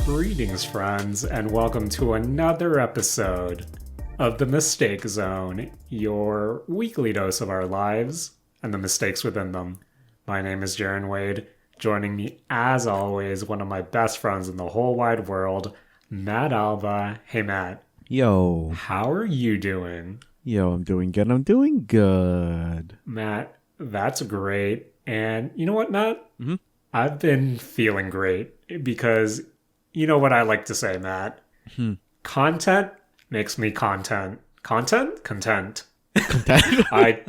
Greetings, friends, and welcome to another episode of The Mistake Zone, your weekly dose of our lives and the mistakes within them. My name is Jaron Wade. Joining me, as always, one of my best friends in the whole wide world, Matt Alba. Hey, Matt. Yo. How are you doing? Yo, I'm doing good. Matt, that's great. And you know what, Matt? Mm-hmm. I've been feeling great because you know what I like to say, Matt? Content makes me content. Content? Content. I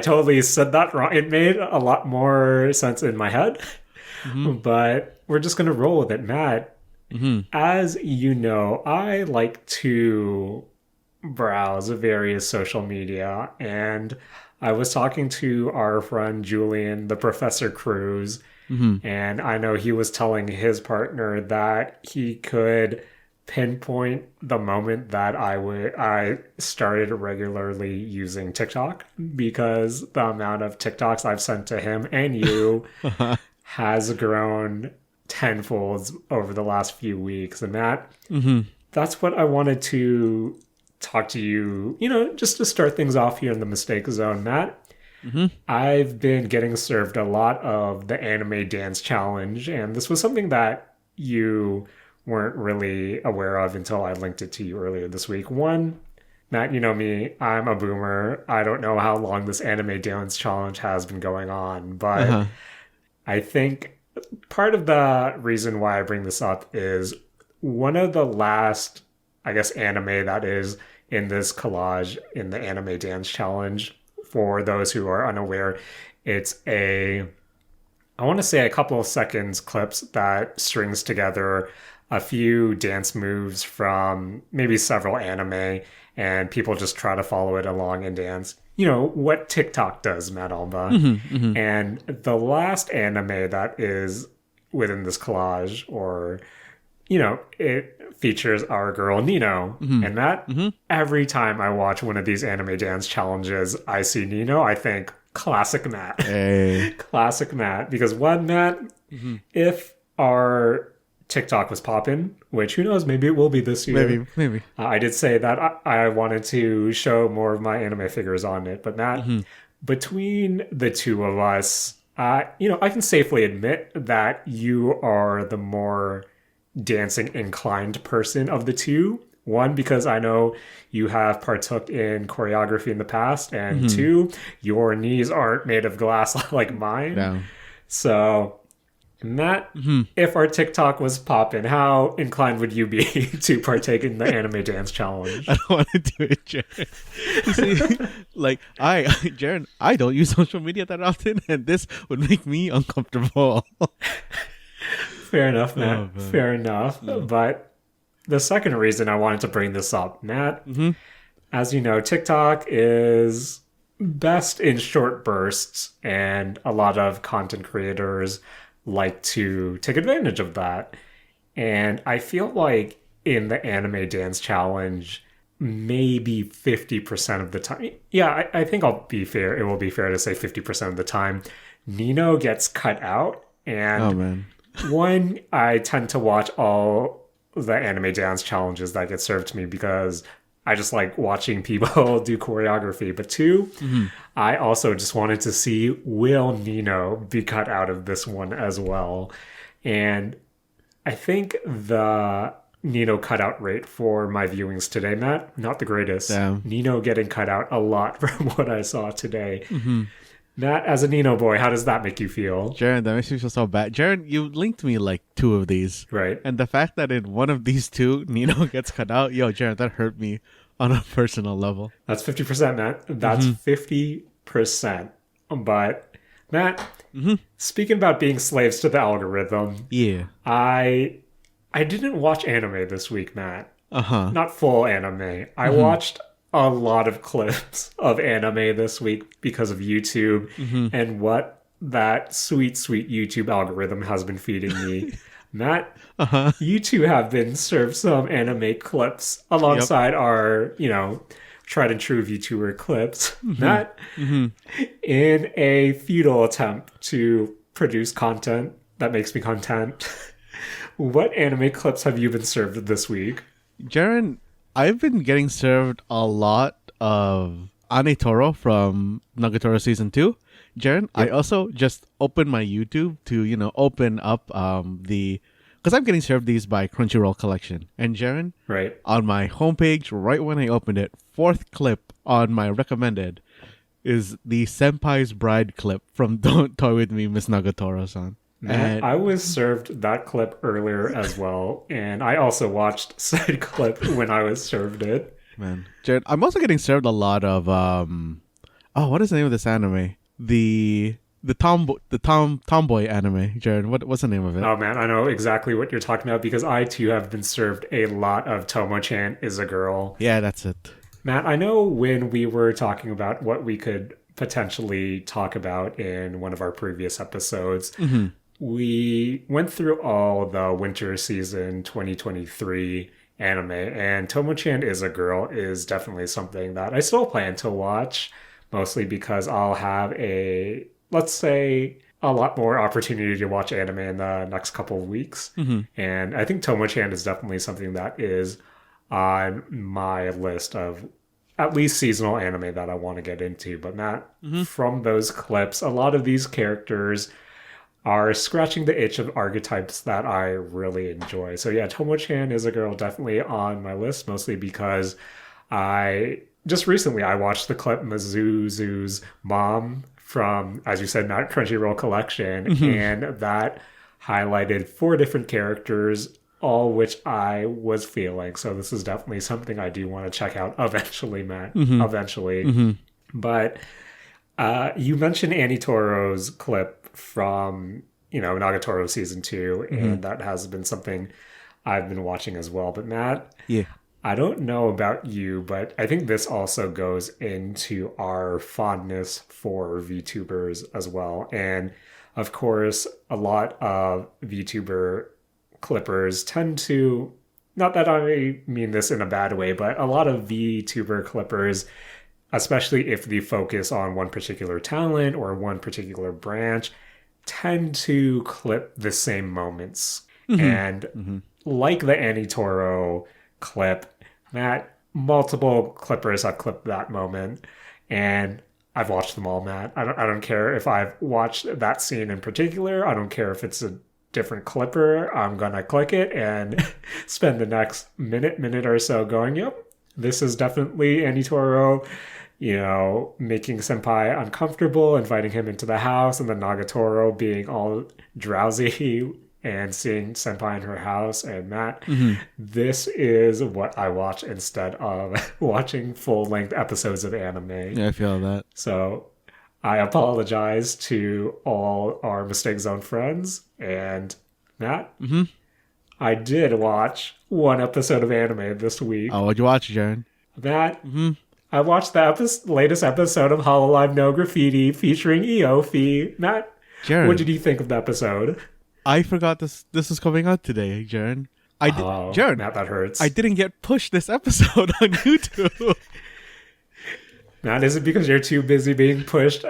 totally said that wrong. It made a lot more sense in my head, but we're just going to roll with it, Matt. As you know, I like to browse various social media, and I was talking to our friend Julian, the Professor Cruz, and I know he was telling his partner that he could pinpoint the moment that I started regularly using TikTok, because the amount of TikToks I've sent to him and you has grown tenfold over the last few weeks. And Matt, that's what I wanted to talk to you, just to start things off here in the Mistake Zone, Matt. I've been getting served a lot of the Anime Dance Challenge, and this was something that you weren't really aware of until I linked it to you earlier this week. One, Matt, you know me, I'm a boomer. I don't know how long this Anime Dance Challenge has been going on, but I think part of the reason why I bring this up is one of the last, I guess, anime that is in this collage in the Anime Dance Challenge. For those who are unaware, it's I want to say a couple of seconds clips that strings together a few dance moves from maybe several anime, and people just try to follow it along and dance. You know, what TikTok does, Matt Alba. And the last anime that is within this collage, or, it features our girl Nino. And Matt, every time I watch one of these anime dance challenges, I see Nino, I think, classic Matt. Hey. Classic Matt. Because one, Matt, if our TikTok was popping, which who knows, maybe it will be this year. Maybe. I did say that I wanted to show more of my anime figures on it. But Matt, between the two of us, I can safely admit that you are the more dancing inclined person of the two. One, because I know you have partook in choreography in the past, and two, your knees aren't made of glass like mine. No. So, Matt, if our TikTok was popping, how inclined would you be to partake in the Anime Dance Challenge? I don't want to do it, Jaron. You see, Jaron, I don't use social media that often, and this would make me uncomfortable. Fair enough, Matt. Fair enough. But the second reason I wanted to bring this up, Matt, as you know, TikTok is best in short bursts, and a lot of content creators like to take advantage of that. And I feel like in the Anime Dance Challenge, maybe 50% of the time, I think I'll be fair. It will be fair to say 50% of the time, Nino gets cut out. And oh, man. One, I tend to watch all the Anime Dance Challenges that get served to me because I just like watching people do choreography. But two, I also just wanted to see, will Nino be cut out of this one as well? And I think the Nino cutout rate for my viewings today, Matt, not the greatest. Damn. Nino getting cut out a lot from what I saw today. Matt, as a Nino boy, how does that make you feel? Jaron, that makes me feel so bad. Jaron, you linked me like two of these. Right. And the fact that in one of these two, Nino gets cut out, Jaron, that hurt me on a personal level. That's 50%, Matt. That's 50%. But, Matt, speaking about being slaves to the algorithm, I didn't watch anime this week, Matt. Not full anime. I watched a lot of clips of anime this week because of YouTube and what that sweet, sweet YouTube algorithm has been feeding me. Matt, you two have been served some anime clips alongside our, tried and true VTuber clips. Matt, in a futile attempt to produce content that makes me content, What anime clips have you been served this week? Jaren, I've been getting served a lot of Anetoro from Nagatoro Season 2. Jaren, I also just opened my YouTube to, open up the... Because I'm getting served these by Crunchyroll Collection. And Jaren, Right. on my homepage, right when I opened it, fourth clip on my recommended is the Senpai's Bride clip from Don't Toy With Me, Miss Nagatoro-san. Man, I was served that clip earlier as well, and I also watched said clip when I was served it. Man, Jared, I'm also getting served a lot of what is the name of this anime? The tomboy anime. Jared, what's the name of it? Oh man, I know exactly what you're talking about because I too have been served a lot of Tomo-chan is a girl. Yeah, that's it. Matt, I know when we were talking about what we could potentially talk about in one of our previous episodes, we went through all the winter season 2023 anime, and Tomo-chan is a girl is definitely something that I still plan to watch, mostly because I'll have let's say, a lot more opportunity to watch anime in the next couple of weeks. And I think Tomo-chan is definitely something that is on my list of at least seasonal anime that I want to get into. But Matt, from those clips, a lot of these characters are scratching the itch of archetypes that I really enjoy. So yeah, Tomo-chan is a girl definitely on my list, mostly because just recently I watched the clip Mizuzu's mom from, as you said, Matt, Crunchyroll Collection, and that highlighted 4 different characters, all which I was feeling. So this is definitely something I do want to check out eventually, Matt. Eventually. But you mentioned Annie Toro's clip from, Nagatoro Season 2, and that has been something I've been watching as well. But Matt, I don't know about you, but I think this also goes into our fondness for VTubers as well. And of course, a lot of VTuber clippers tend to, not that I mean this in a bad way, but a lot of VTuber clippers, especially if they focus on one particular talent or one particular branch, tend to clip the same moments. And like the Annie Toro clip, Matt, multiple clippers have clipped that moment, and I've watched them all, Matt. I don't care if I've watched that scene in particular. I don't care if it's a different clipper. I'm gonna click it and spend the next minute or so going, yep, this is definitely Annie Toro, making Senpai uncomfortable, inviting him into the house, and then Nagatoro being all drowsy and seeing Senpai in her house. And Matt, this is what I watch instead of watching full-length episodes of anime. Yeah, I feel that. So I apologize to all our Mistake Zone friends. And Matt, I did watch one episode of anime this week. Oh, what'd you watch, Jaren? Matt, I watched the latest episode of Hololive No Graffiti featuring Eofi. Matt, Jaren, what did you think of the episode? I forgot this is coming out today, Jaren. Jaren, Matt, that hurts. I didn't get pushed this episode on YouTube. Matt, is it because you're too busy being pushed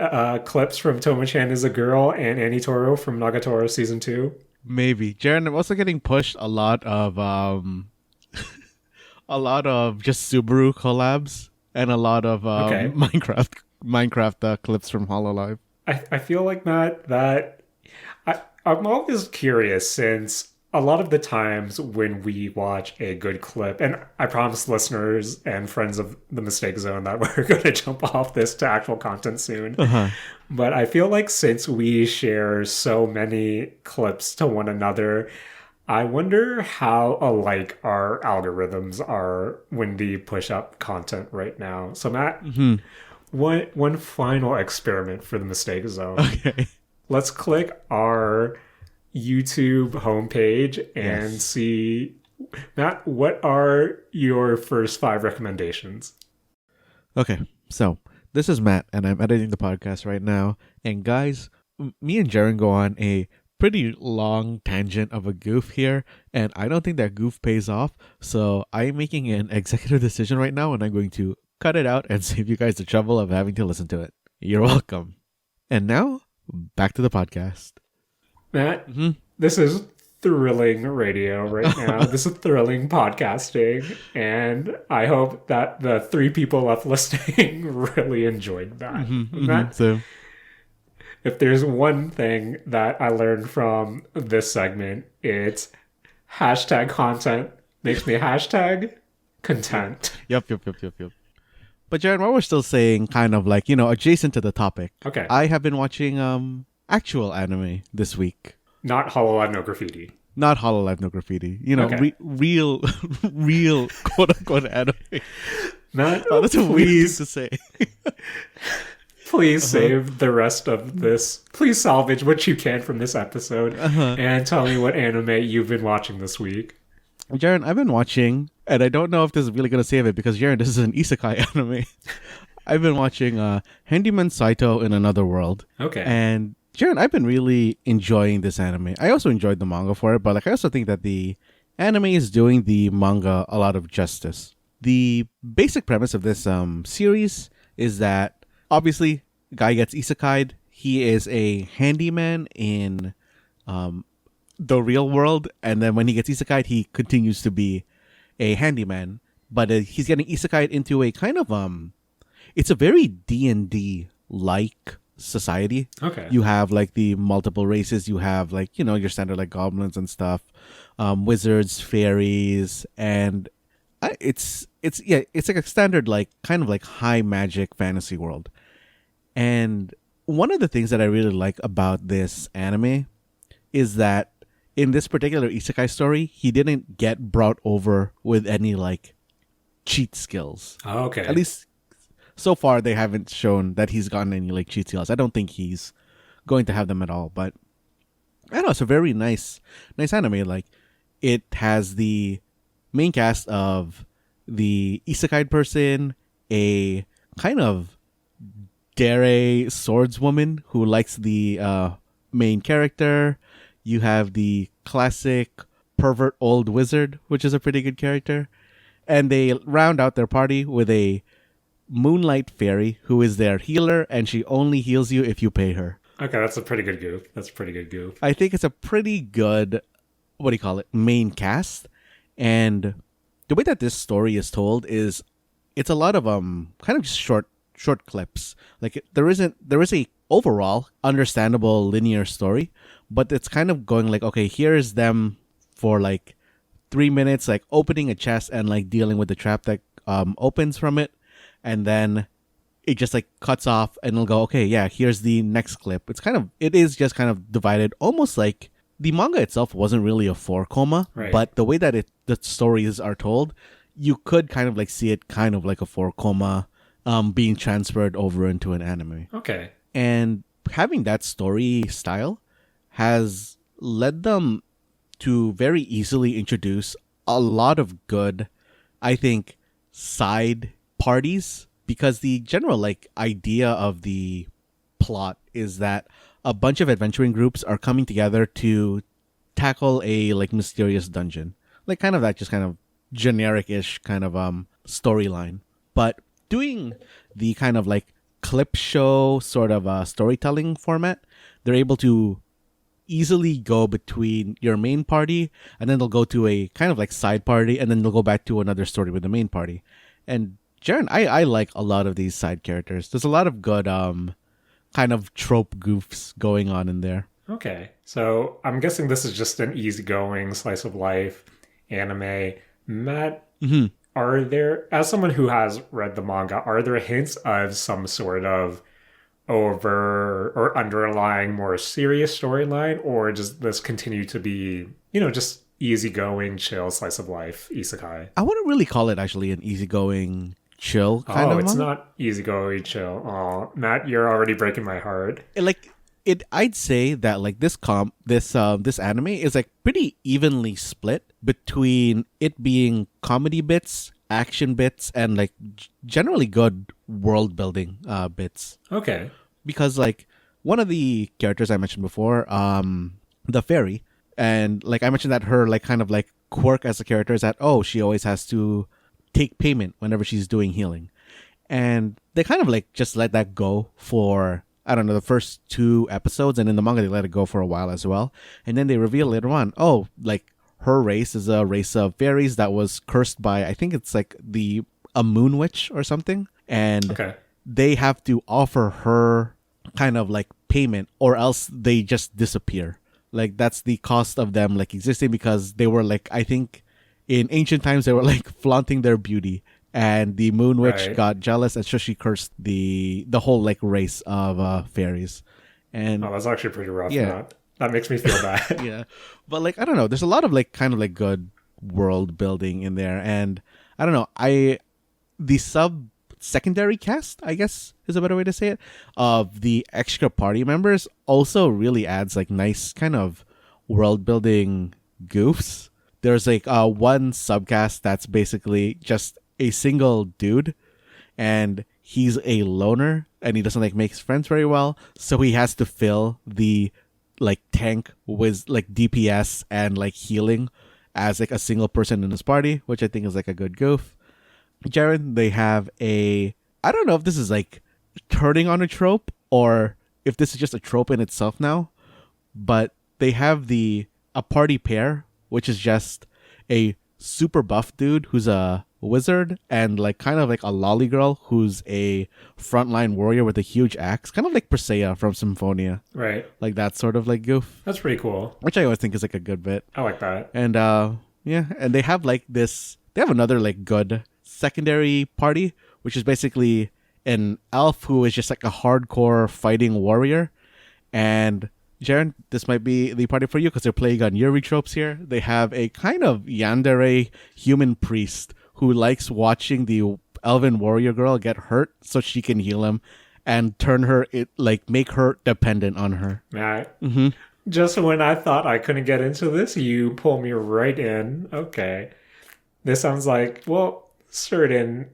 clips from Tomo-chan is a girl and Annie Toro from Nagatoro Season 2? Maybe. Jaren, I'm also getting pushed a lot of just Subaru collabs and a lot of Minecraft clips from Hololive. I feel like, Matt, that I'm always curious, since a lot of the times when we watch a good clip, and I promise listeners and friends of the Mistake Zone that we're going to jump off this to actual content soon, but I feel like since we share so many clips to one another, I wonder how alike our algorithms are when we push up content right now. So Matt, one final experiment for the Mistake Zone. Okay. Let's click our YouTube homepage and see, Matt, what are your first 5 recommendations? Okay, so this is Matt, and I'm editing the podcast right now. And guys, me and Jaren go on a pretty long tangent of a goof here, and I don't think that goof pays off. So I'm making an executive decision right now, and I'm going to cut it out and save you guys the trouble of having to listen to it. You're welcome. And now, back to the podcast. Matt, this is thrilling radio right now. This is thrilling podcasting. And I hope that the 3 people left listening really enjoyed that. So, If there's one thing that I learned from this segment, it's hashtag content makes me hashtag content. yep. But Jared, while we're still saying kind of like, adjacent to the topic, Okay. I have been watching actual anime this week. Not Hololive No Graffiti. Not Hololive No Graffiti. Okay. Real quote unquote anime. Matt, Oh, that's a weird please, thing to say. please save the rest of this. Please salvage what you can from this episode and tell me what anime you've been watching this week. Jaren, I've been watching, and I don't know if this is really going to save it because, Jaren, this is an isekai anime. I've been watching Handyman Saitō in Another World. Okay. And, Jaren, I've been really enjoying this anime. I also enjoyed the manga for it, but like I also think that the anime is doing the manga a lot of justice. The basic premise of this series is that, obviously, guy gets isekai'd. He is a handyman in the real world, and then when he gets isekai'd, he continues to be a handyman, but he's getting isekai'd into a kind of it's a very D&D like society. Okay. You have like the multiple races, you have like your standard like goblins and stuff, wizards, fairies, and it's like a standard like kind of like high magic fantasy world. And one of the things that I really like about this anime is that in this particular isekai story, he didn't get brought over with any like cheat skills. Oh, okay. At least so far, they haven't shown that he's gotten any like cheat skills. I don't think he's going to have them at all. But I don't know, it's a very nice anime. Like it has the main cast of the isekai person, a kind of dere swordswoman who likes the main character. You have the classic pervert old wizard, which is a pretty good character. And they round out their party with a moonlight fairy who is their healer, and she only heals you if you pay her. Okay, that's a pretty good goof. I think it's a pretty good, main cast. And the way that this story is told is it's a lot of kind of just short clips. Like there is a overall understandable linear story, but it's kind of going like, okay, here's them for like 3 minutes, like opening a chest and like dealing with the trap that opens from it, and then it just like cuts off and it'll go, okay, yeah, here's the next clip. It is just kind of divided, almost like the manga itself wasn't really a 4-koma, right. But the way that the stories are told, you could kind of like see it kind of like a 4-koma being transferred over into an anime. Okay. And having that story style has led them to very easily introduce a lot of good, I think, side parties, because the general like idea of the plot is that a bunch of adventuring groups are coming together to tackle a like mysterious dungeon, like kind of that just kind of generic-ish kind of storyline, but doing the kind of like clip show sort of storytelling format. They're able to easily go between your main party, and then they'll go to a kind of like side party, and then they'll go back to another story with the main party. And Jaren, I like a lot of these side characters. There's a lot of good kind of trope goofs going on in there. Okay. So I'm guessing this is just an easygoing slice of life anime. Matt, are there, as someone who has read the manga, are there hints of some sort of over or underlying more serious storyline, or does this continue to be, just easygoing, chill slice of life isekai? I wouldn't really call it actually an easygoing, chill kind of it's manga. not easygoing, chill. Oh, Matt, you're already breaking my heart. I'd say that like this anime is like pretty evenly split between it being comedy bits, action bits, and like generally good world building bits. Okay. Because like one of the characters I mentioned before, the fairy, and like I mentioned that her like kind of like quirk as a character is that she always has to take payment whenever she's doing healing, and they kind of like just let that go for I don't know, the first 2 episodes, and in the manga they let it go for a while as well. And then they reveal later on, oh, like her race is a race of fairies that was cursed by, I think it's like a moon witch or something. And they have to offer her kind of like payment or else they just disappear. Like that's the cost of them like existing, because they were like, I think in ancient times they were like flaunting their beauty, and the moon witch got jealous, and so she cursed the whole like race of fairies. And that's actually pretty rough. Yeah, that makes me feel bad. Yeah, but like I don't know, there's a lot of like kind of like good world building in there, and I don't know, the secondary cast, I guess is a better way to say it, of the extra party members also really adds like nice kind of world building goofs. There's like one subcast that's basically just a single dude, and he's a loner, and he doesn't like make friends very well, so he has to fill the like tank with like DPS and like healing as like a single person in his party, which I think is like a good goof. Jaren, they have I don't know if this is like turning on a trope or if this is just a trope in itself now, but they have a party pair, which is just a super buff dude who's a wizard and like kind of like a lolly girl who's a frontline warrior with a huge axe, kind of like Persea from Symphonia. Right. Like that sort of like goof. That's pretty cool. Which I always think is like a good bit. I like that. And and they have like they have another like good secondary party, which is basically an elf who is just like a hardcore fighting warrior. And Jaren, this might be the party for you because they're playing on Yuri tropes here. They have a kind of yandere human priest who likes watching the elven warrior girl get hurt so she can heal him and make her dependent on her. Matt, just when I thought I couldn't get into this, you pull me right in. Okay. This sounds like, well, certain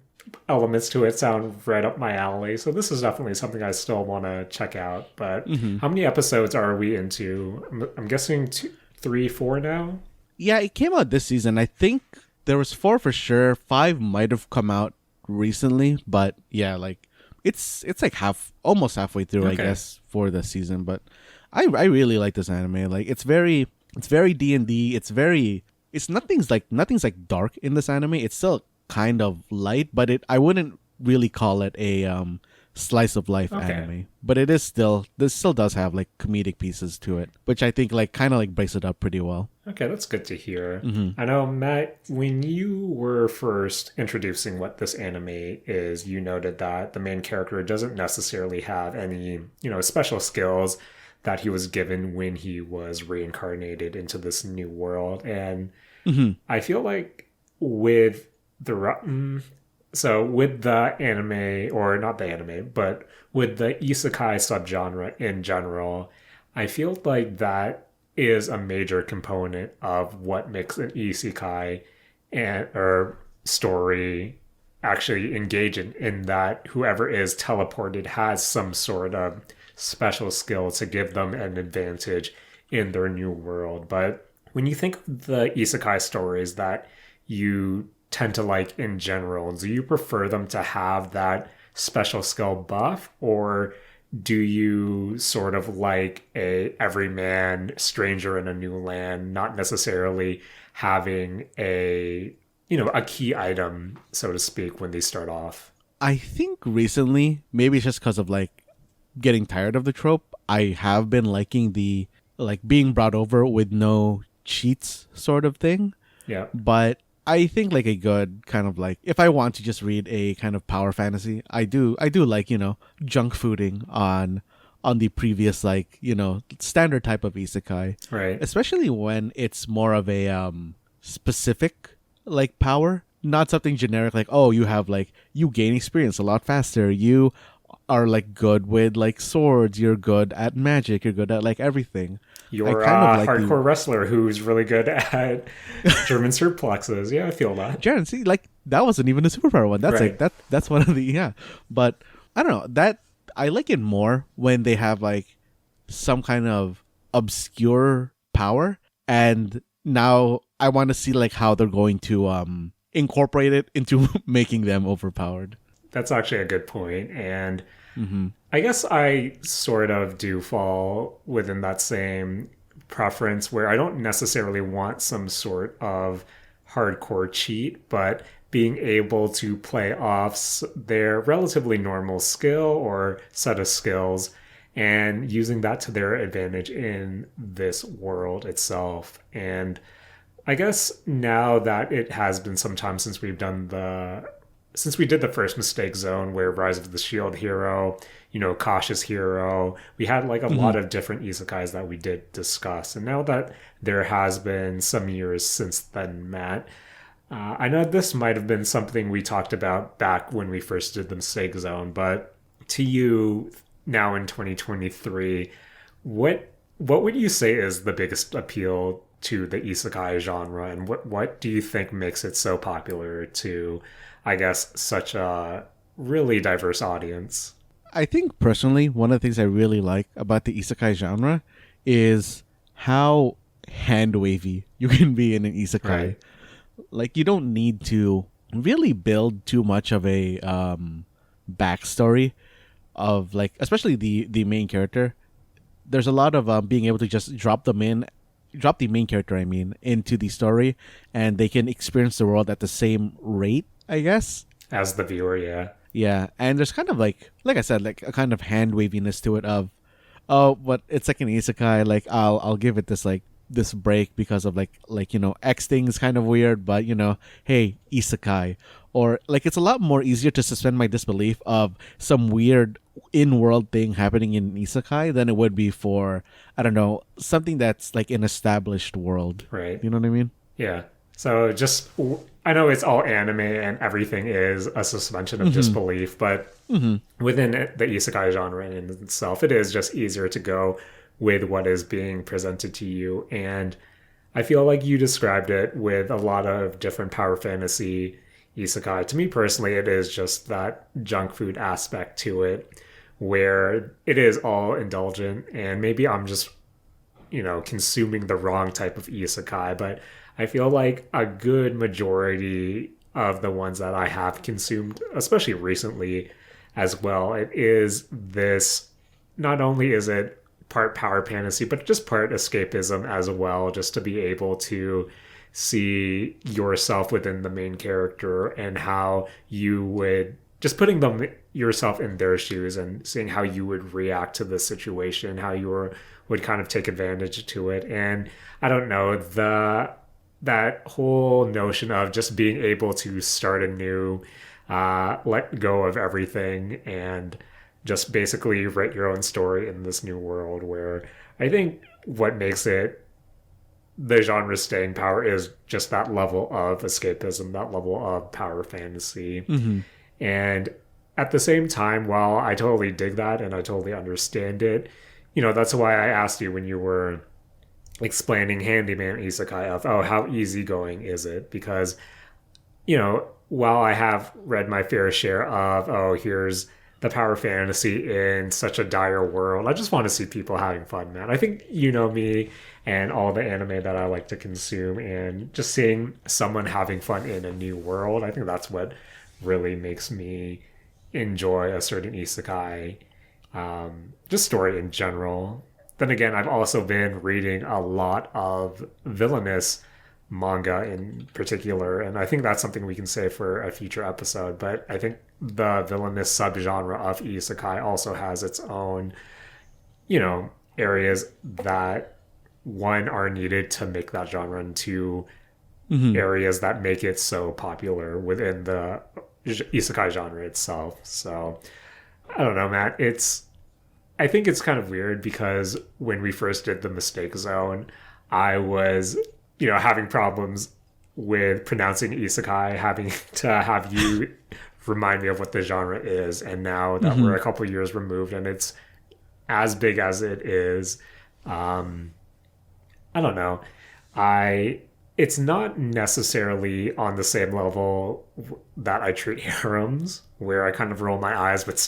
elements to it sound right up my alley. So this is definitely something I still want to check out. But how many episodes are we into? I'm guessing 2, 3, 4 now? Yeah, it came out this season. I think there was 4 for sure. 5 might have come out recently. But yeah, like it's like almost halfway through, I guess, for the season. But I really like this anime. Like it's very D&D. Nothing's like dark in this anime. It's still kind of light, but I wouldn't really call it a slice of life anime. But this still does have like comedic pieces to it, which I think like kind of like breaks it up pretty well. Okay, that's good to hear. I know, Matt, when you were first introducing what this anime is, you noted that the main character doesn't necessarily have any, special skills that he was given when he was reincarnated into this new world. And I feel like with the anime, or not the anime, but with the isekai subgenre in general, I feel like that is a major component of what makes an isekai or story actually engaging, in that whoever is teleported has some sort of special skill to give them an advantage in their new world. But when you think of the isekai stories that you tend to like in general, do you prefer them to have that special skill buff, or do you sort of like a everyman stranger in a new land, not necessarily having a key item, so to speak, when they start off? I think recently, maybe it's just because of like getting tired of the trope, I have been liking the like being brought over with no cheats sort of thing. Yeah. But I think like a good kind of like, if I want to just read a kind of power fantasy, I do like, junk fooding on the previous like, standard type of isekai. Right. Especially when it's more of a specific like power, not something generic like, oh, you gain experience a lot faster. You are like good with like swords, you're good at magic, you're good at like everything. You're a hardcore wrestler who's really good at German suplexes. Yeah, I feel that. Jaren, see, like that wasn't even a superpower one. That's right. Like that's one of the But I don't know, that I like it more when they have like some kind of obscure power, and now I want to see like how they're going to incorporate it into making them overpowered. That's actually a good point. And I guess I sort of do fall within that same preference where I don't necessarily want some sort of hardcore cheat, but being able to play off their relatively normal skill or set of skills and using that to their advantage in this world itself. And I guess now that it has been some time since since we did the first Mistake Zone where Rise of the Shield Hero, Cautious Hero, we had like a lot of different isekais that we did discuss. And now that there has been some years since then, Matt, I know this might have been something we talked about back when we first did the Mistake Zone, but to you now in 2023, what would you say is the biggest appeal to the isekai genre, and what do you think makes it so popular to, I guess, such a really diverse audience? I think personally, one of the things I really like about the isekai genre is how hand wavy you can be in an isekai. Right. Like, you don't need to really build too much of a backstory of, like, especially the main character. There's a lot of being able to just drop the main character, into the story, and they can experience the world at the same rate, I guess, As the viewer, yeah. yeah. And there's kind of like I said, like a kind of hand waviness to it of, oh, but it's like an isekai, like I'll give it this break because of like X thing is kind of weird, but hey, isekai. Or like, it's a lot more easier to suspend my disbelief of some weird in-world thing happening in isekai than it would be for, I don't know, something that's like an established world. Right. You know what I mean? Yeah. So I know it's all anime and everything is a suspension of disbelief, but within the isekai genre in itself, it is just easier to go with what is being presented to you. And I feel like you described it with a lot of different power fantasy isekai. To me personally, it is just that junk food aspect to it, where it is all indulgent, and maybe I'm just consuming the wrong type of isekai, but I feel like a good majority of the ones that I have consumed, especially recently as well, it is this, not only is it part power fantasy, but just part escapism as well, just to be able to see yourself within the main character and how you would, just putting yourself in their shoes and seeing how you would react to the situation, how you would kind of take advantage to it. And I don't know, that whole notion of just being able to start anew, let go of everything, and just basically write your own story in this new world, where I think what makes it the genre's staying power is just that level of escapism, that level of power fantasy. And at the same time, while I totally dig that and I totally understand it, that's why I asked you when you were explaining Handyman Isekai of, oh, how easygoing is it? Because, while I have read my fair share of, oh, here's the power fantasy in such a dire world, I just want to see people having fun, man. I think me and all the anime that I like to consume, and just seeing someone having fun in a new world, I think that's what really makes me enjoy a certain isekai, just story in general. Then again, I've also been reading a lot of villainous manga in particular, and I think that's something we can say for a future episode. But I think the villainous subgenre of isekai also has its own, areas that, one, are needed to make that genre into areas that make it so popular within the isekai genre itself. So I don't know, Matt. I think it's kind of weird because when we first did the Mistake Zone, I was, having problems with pronouncing isekai, having to have you remind me of what the genre is. And now that we're a couple years removed and it's as big as it is, I don't know. It's not necessarily on the same level that I treat harems, where I kind of roll my eyes, but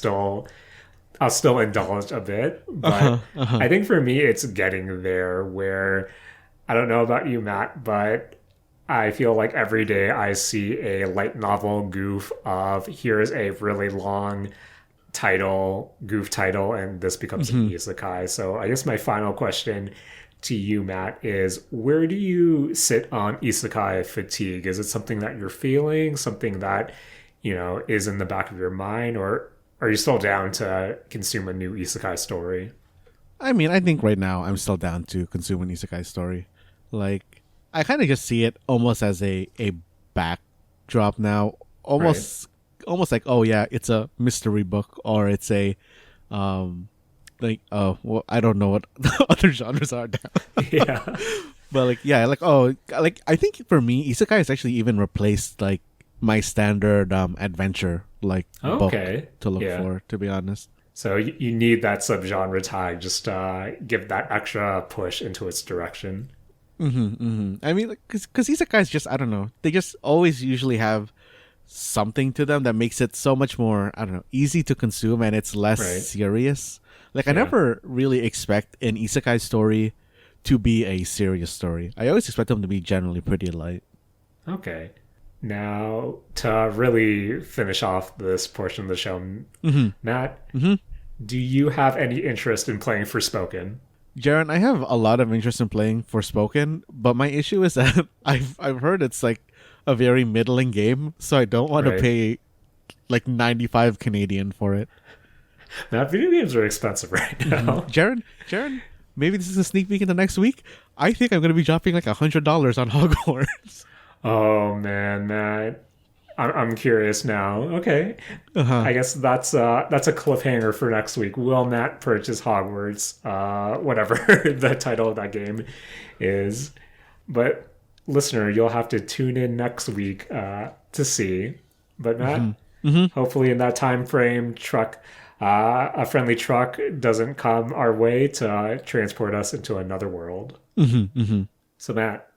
I'll still indulge a bit. But I think for me, it's getting there where, I don't know about you, Matt, but I feel like every day I see a light novel goof of, here's a really long goof title, and this becomes an isekai. So I guess my final question to you, Matt, is where do you sit on isekai fatigue? Is it something that you're feeling, something that, is in the back of your mind, or are you still down to consume a new isekai story? I mean, I think right now I'm still down to consume an isekai story. Like, I kind of just see it almost as a backdrop now, Right. almost like, oh yeah, it's a mystery book, or it's a well, I don't know what the other genres are now. Yeah. But like, yeah, like, oh, like, I think for me isekai has actually even replaced like my standard adventure like book Okay. to look Yeah. for, to be honest. So you need that subgenre tag just give that extra push into its direction. I mean, like, because isekais just, I don't know, they just always usually have something to them that makes it so much more, I don't know, easy to consume, and it's less Right. serious. Like, I Yeah. never really expect an isekai story to be a serious story. I always expect them to be generally pretty light. Okay. Now, to really finish off this portion of the show, Matt, do you have any interest in playing Forspoken? Jaren, I have a lot of interest in playing Forspoken, but my issue is that I've heard it's like a very middling game, so I don't want to Right. pay like 95 Canadian for it. Matt, video games are expensive right now. Jaren, maybe this is a sneak peek into next week. I think I'm going to be dropping like $100 on Hogwarts. Oh man, Matt. I'm curious now. Okay. Uh-huh. I guess that's a cliffhanger for next week. Will Matt purchase Hogwarts? Whatever the title of that game is. But listener, you'll have to tune in next week to see. But Matt, hopefully in that time frame, a friendly truck doesn't come our way to transport us into another world. So Matt,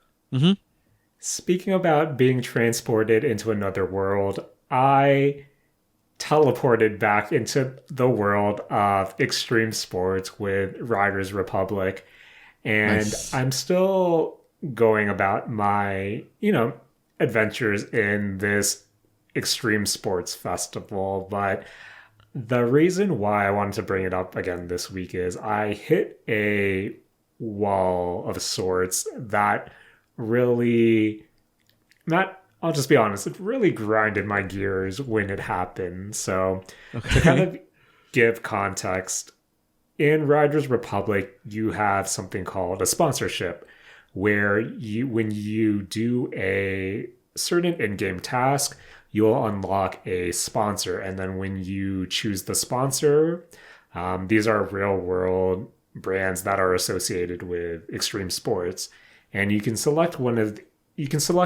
speaking about being transported into another world, I teleported back into the world of extreme sports with Riders Republic, and Nice. I'm still going about my, adventures in this extreme sports festival. But the reason why I wanted to bring it up again this week is I hit a wall of sorts that really, not, I'll just be honest, it really grinded my gears when it happened. So to kind Okay. of give context, in Riders Republic, you have something called a sponsorship, where when you do a certain in-game task, you'll unlock a sponsor, and then when you choose the sponsor, these are real-world brands that are associated with extreme sports, and you can select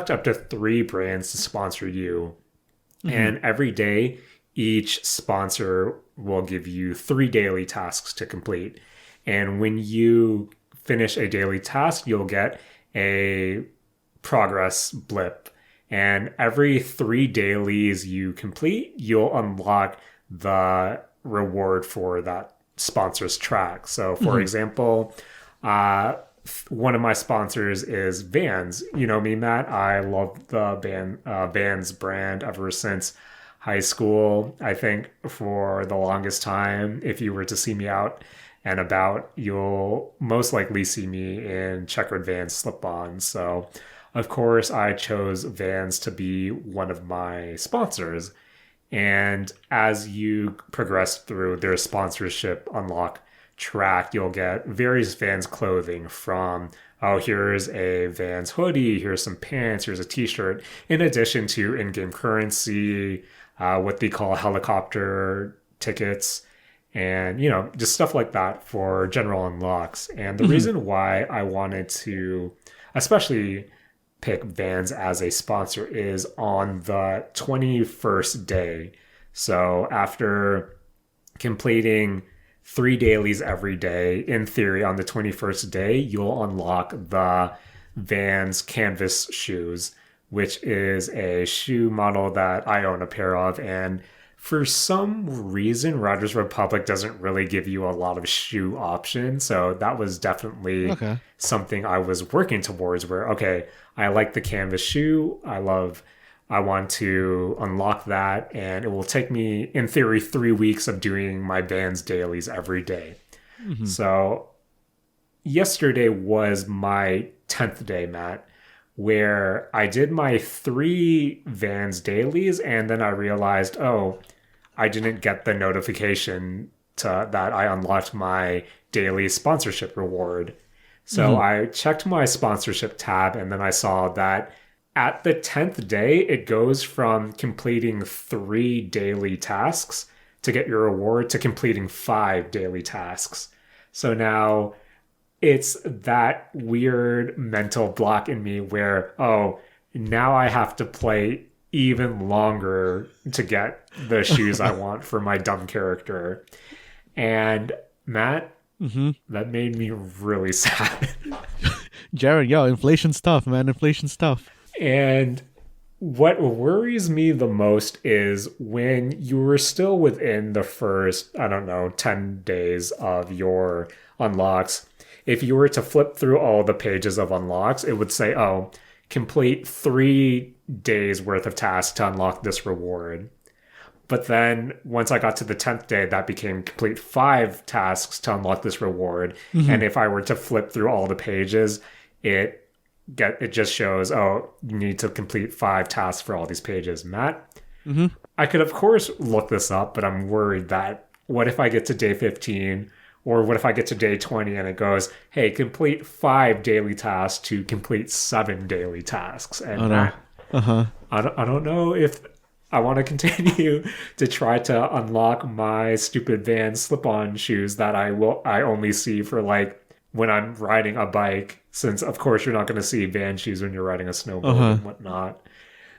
up to 3 brands to sponsor you, and every day, each sponsor will give you 3 daily tasks to complete. And when you finish a daily task, you'll get a progress blip. And every 3 dailies you complete, you'll unlock the reward for that sponsor's track. So, for example, uh, one of my sponsors is Vans. You know me, Matt. I love the Vans brand ever since high school. I think for the longest time, if you were to see me out and about, you'll most likely see me in checkered Vans slip-ons. So, of course, I chose Vans to be one of my sponsors. And as you progress through their sponsorship unlock track, you'll get various Vans clothing from, oh, here's a Vans hoodie, here's some pants, here's a t shirt, in addition to in game currency, what they call helicopter tickets, and, just stuff like that for general unlocks. And the reason why I wanted to, especially pick Vans as a sponsor is on the 21st day. So after completing 3 dailies every day, in theory, on the 21st day, you'll unlock the Vans canvas shoes, which is a shoe model that I own a pair of. And for some reason, Riders Republic doesn't really give you a lot of shoe options. So that was definitely Okay. something I was working towards where, okay, I like the canvas shoe. I love I want to unlock that, and it will take me, in theory, 3 weeks of doing my Vans dailies every day. So yesterday was my 10th day, Matt, where I did my 3 Vans dailies, and then I realized, oh, I didn't get the notification that I unlocked my daily sponsorship reward. So I checked my sponsorship tab, and then I saw that at the 10th day, it goes from completing 3 daily tasks to get your reward to completing 5 daily tasks. So now it's that weird mental block in me where, oh, now I have to play even longer to get the shoes I want for my dumb character. And Matt, that made me really sad. Jared, yo, inflation stuff, man. Inflation stuff. And what worries me the most is when you were still within the first, I don't know, 10 days of your unlocks. If you were to flip through all the pages of unlocks, it would say, oh, complete 3 days worth of tasks to unlock this reward. But then once I got to the 10th day, that became complete 5 tasks to unlock this reward. And if I were to flip through all the pages, it just shows, oh, you need to complete 5 tasks for all these pages. Matt, I could, of course, look this up, but I'm worried that what if I get to day 15, or what if I get to day 20 and it goes, hey, complete 5 daily tasks to complete 7 daily tasks. And Matt, I don't know if I want to continue to try to unlock my stupid Vans slip-on shoes that I only see for like when I'm riding a bike, since of course you're not going to see Vans shoes when you're riding a snowboard and whatnot.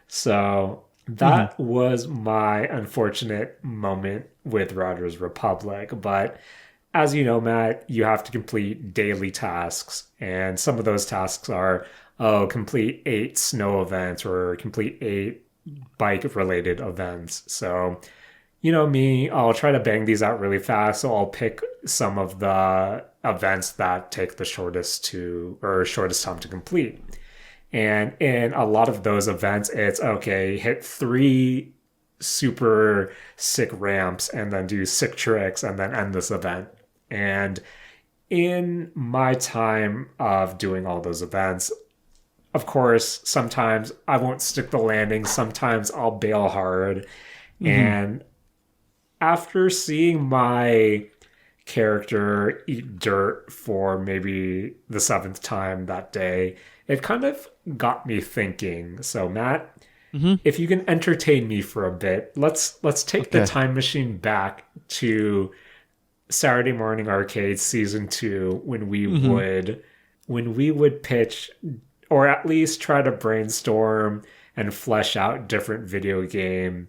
So that was my unfortunate moment with Riders Republic. But as you know, Matt, you have to complete daily tasks, and some of those tasks are, oh, complete 8 snow events or complete 8 bike-related events. So, you know me, I'll try to bang these out really fast. So I'll pick some of the events that take the shortest time to complete. And in a lot of those events, it's okay, hit 3 super sick ramps and then do sick tricks and then end this event. And in my time of doing all those events, of course, sometimes I won't stick the landing. Sometimes I'll bail hard. And after seeing my character eat dirt for maybe the 7th time that day, it kind of got me thinking. So, Matt, if you can entertain me for a bit, let's take the time machine back to Saturday Morning Arcade Season 2 when we would pitch, or at least try to brainstorm and flesh out different video game,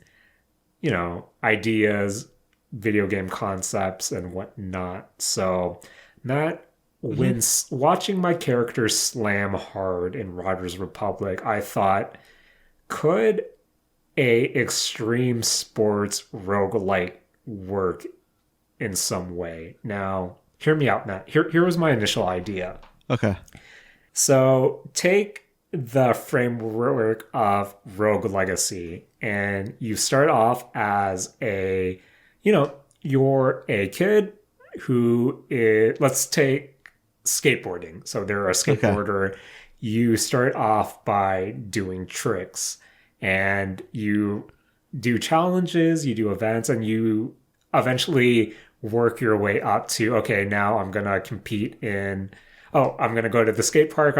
ideas, video game concepts, and whatnot. So, Matt, when watching my character slam hard in Riders Republic, I thought, could a extreme sports roguelike work in some way? Now, hear me out, Matt. Here was my initial idea. Okay. So take the framework of Rogue Legacy, and you start off as you're a kid who is, let's take skateboarding. So they're a skateboarder. Okay. You start off by doing tricks, and you do challenges, you do events, and you eventually work your way up to, okay, now I'm going to compete in, I'm going to go to the skate park.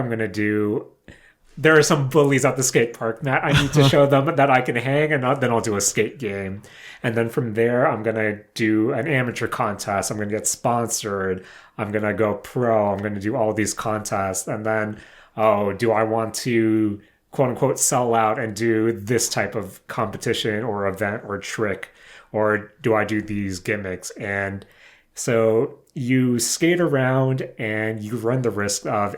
There are some bullies at the skate park, Matt. I need to show them that I can hang, and then I'll do a skate game. And then from there, I'm going to do an amateur contest. I'm going to get sponsored. I'm going to go pro. I'm going to do all these contests. And then, do I want to, quote unquote, sell out and do this type of competition or event or trick? Or do I do these gimmicks? And so you skate around and you run the risk of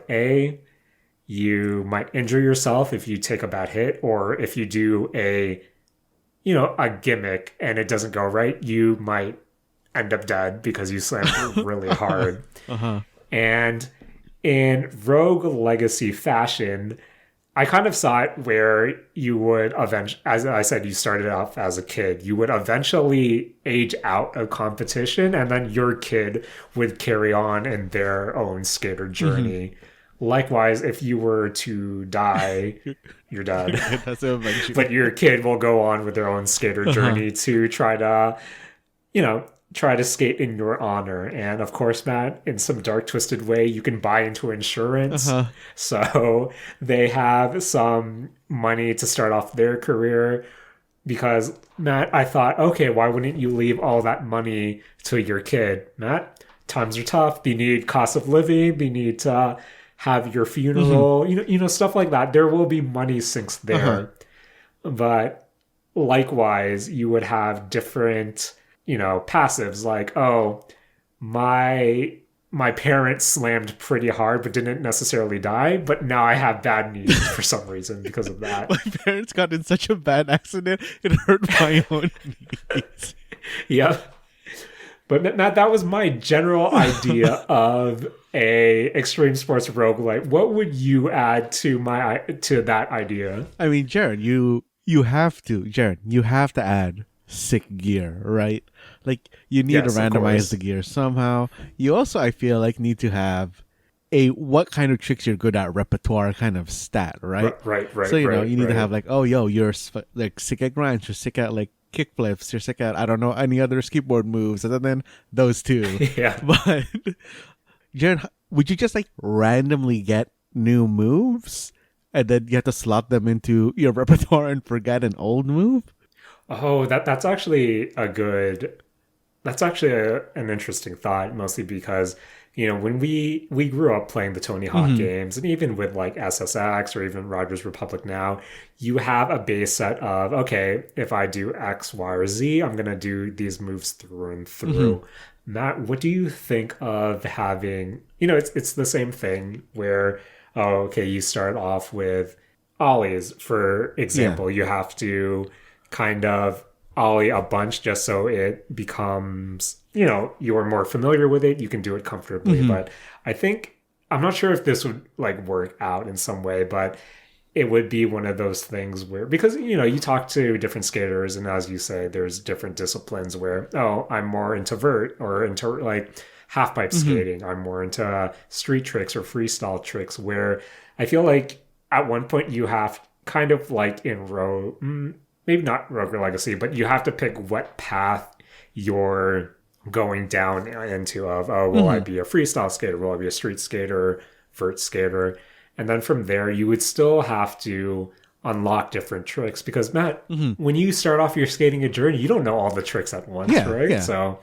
you might injure yourself if you take a bad hit, or if you do a gimmick and it doesn't go right, you might end up dead because you slammed really hard. And in Rogue Legacy fashion, I kind of saw it where you would eventually, as I said, you started off as a kid. You would eventually age out of competition, and then your kid would carry on in their own skater journey. Likewise, if you were to die, you're dead. That's eventually. But your kid will go on with their own skater journey to try to, try to skate in your honor. And of course, Matt, in some dark, twisted way, you can buy into insurance. So they have some money to start off their career. Because, Matt, I thought, okay, why wouldn't you leave all that money to your kid? Matt, times are tough. They need cost of living. They need to have your funeral, stuff like that. There will be money sinks there. But likewise, you would have different, passives like, oh, my parents slammed pretty hard but didn't necessarily die, but now I have bad knees for some reason because of that. My parents got in such a bad accident, it hurt my own knees. Yep. But Matt, that was my general idea of a extreme sports roguelite. What would you add to that idea? I mean, Jared, you have to add sick gear, right? Like, you need to randomize the gear somehow. You also, I feel like, need to have a what kind of tricks you're good at repertoire kind of stat, right? Right. So, you need to have like, oh, yo, you're like sick at grinds, you're sick at like kick flips, you're sick at, I don't know, any other skateboard moves, and then those two. Yeah. But, Jared, would you just like randomly get new moves and then you have to slot them into your repertoire and forget an old move? Oh, that's actually an interesting thought, mostly because, when we grew up playing the Tony Hawk games, and even with like SSX or even Rogers Republic now, you have a base set of, okay, if I do X, Y, or Z, I'm going to do these moves through and through. Matt, what do you think of having, it's the same thing where, oh, okay, you start off with ollies, for example. You have to kind of ollie a bunch just so it becomes, you're more familiar with it. You can do it comfortably. But I'm not sure if this would like work out in some way, but it would be one of those things where, because, you talk to different skaters, and as you say, there's different disciplines where, oh, I'm more into vert or into like half pipe skating. I'm more into street tricks or freestyle tricks, where I feel like at one point you have kind of like in maybe not Rogue Legacy, but you have to pick what path you're going down into of, oh, will I be a freestyle skater? Will I be a street skater, vert skater? And then from there, you would still have to unlock different tricks because, Matt, when you start off your skating journey, you don't know all the tricks at once, right? Yeah. So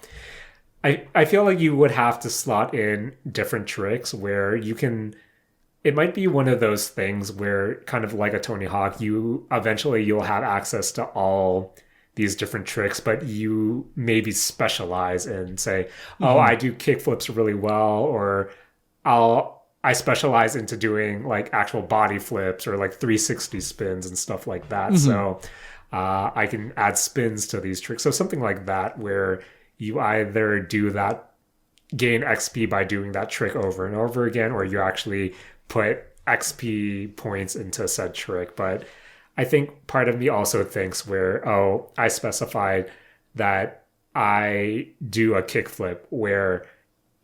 I feel like you would have to slot in different tricks where you can... It might be one of those things where, kind of like a Tony Hawk, you'll have access to all these different tricks, but you maybe specialize in, say, oh, I do kick flips really well, or I specialize into doing like actual body flips or like 360 spins and stuff like that. So I can add spins to these tricks. So something like that, where you either do that, gain XP by doing that trick over and over again, or you actually put XP points into said trick. But I think part of me also thinks where, oh, I specified that I do a kickflip, where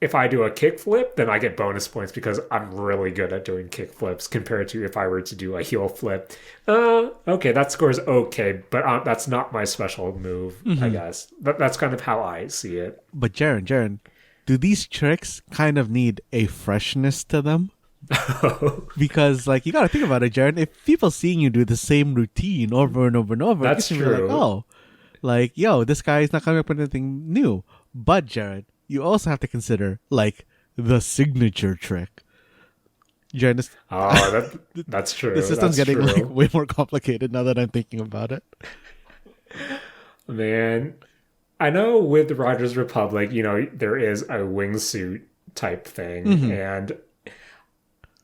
if I do a kickflip, then I get bonus points because I'm really good at doing kickflips compared to if I were to do a heel flip. Okay, that score's okay, but that's not my special move, I guess. That's kind of how I see it. But Jaren, do these tricks kind of need a freshness to them? Because, like, you gotta think about it, Jared. If people seeing you do the same routine over and over and over, that's true. Be like, oh, like, yo, this guy is not coming up with anything new. But Jared, you also have to consider like the signature trick. Jared, that's true. The system's getting like way more complicated now that I'm thinking about it. Man, I know with Rogers Republic, there is a wingsuit type thing, and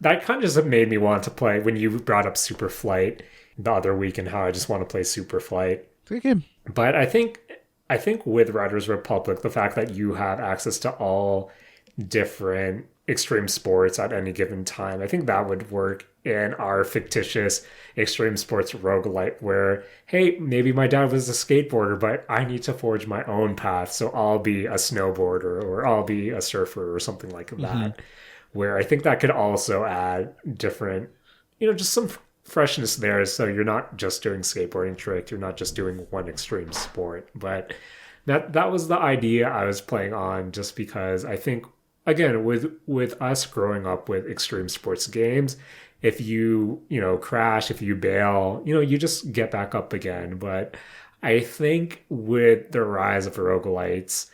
that kind of just made me want to play when you brought up Super Flight the other week and how I just want to play Super Flight. Good game. But I think with Riders Republic, the fact that you have access to all different extreme sports at any given time. I think that would work in our fictitious extreme sports roguelite where, hey, maybe my dad was a skateboarder, but I need to forge my own path. So I'll be a snowboarder or I'll be a surfer or something like that. Where I think that could also add different, just some freshness there. So you're not just doing skateboarding tricks, you're not just doing one extreme sport. But that was the idea I was playing on, just because I think, again, with us growing up with extreme sports games, if you crash, if you bail, you just get back up again. But I think with the rise of roguelites,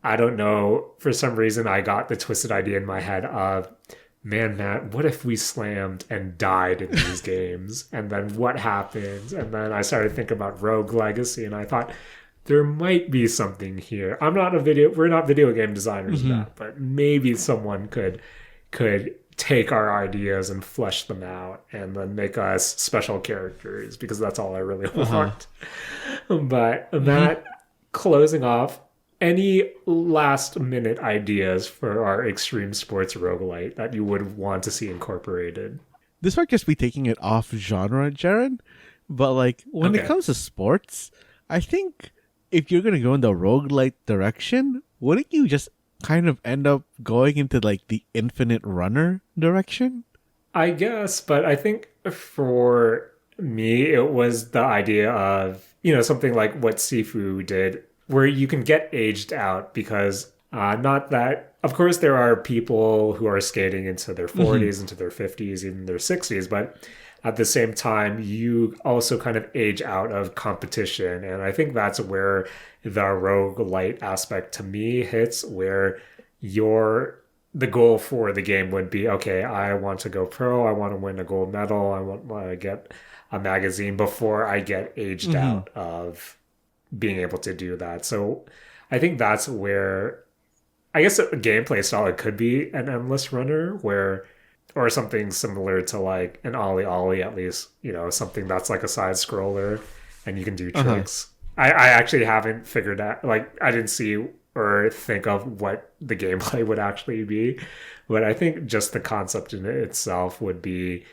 I don't know, for some reason I got the twisted idea in my head of, man, Matt, what if we slammed and died in these games? And then what happens? And then I started thinking about Rogue Legacy, and I thought, there might be something here. We're not video game designers, Matt, but maybe someone could take our ideas and flesh them out and then make us special characters, because that's all I really want. But Matt, closing off, any last minute ideas for our extreme sports roguelite that you would want to see incorporated? This might just be taking it off genre, Jaren, but like when it comes to sports, I think if you're going to go in the roguelite direction, wouldn't you just kind of end up going into like the infinite runner direction? I guess, but I think for me, it was the idea of, something like what Sifu did, where you can get aged out, because not that, of course, there are people who are skating into their 40s, into their 50s, even their 60s, but at the same time, you also kind of age out of competition. And I think that's where the roguelite aspect to me hits, where the goal for the game would be, okay, I want to go pro, I want to win a gold medal, I want to get a magazine before I get aged out of being able to do that. So I think that's where, I guess, a gameplay style, it could be an endless runner, or something similar to like an Ollie Ollie, at least, something that's like a side scroller and you can do tricks. I actually haven't figured out, like, I didn't see or think of what the gameplay would actually be, but I think just the concept in it itself would be,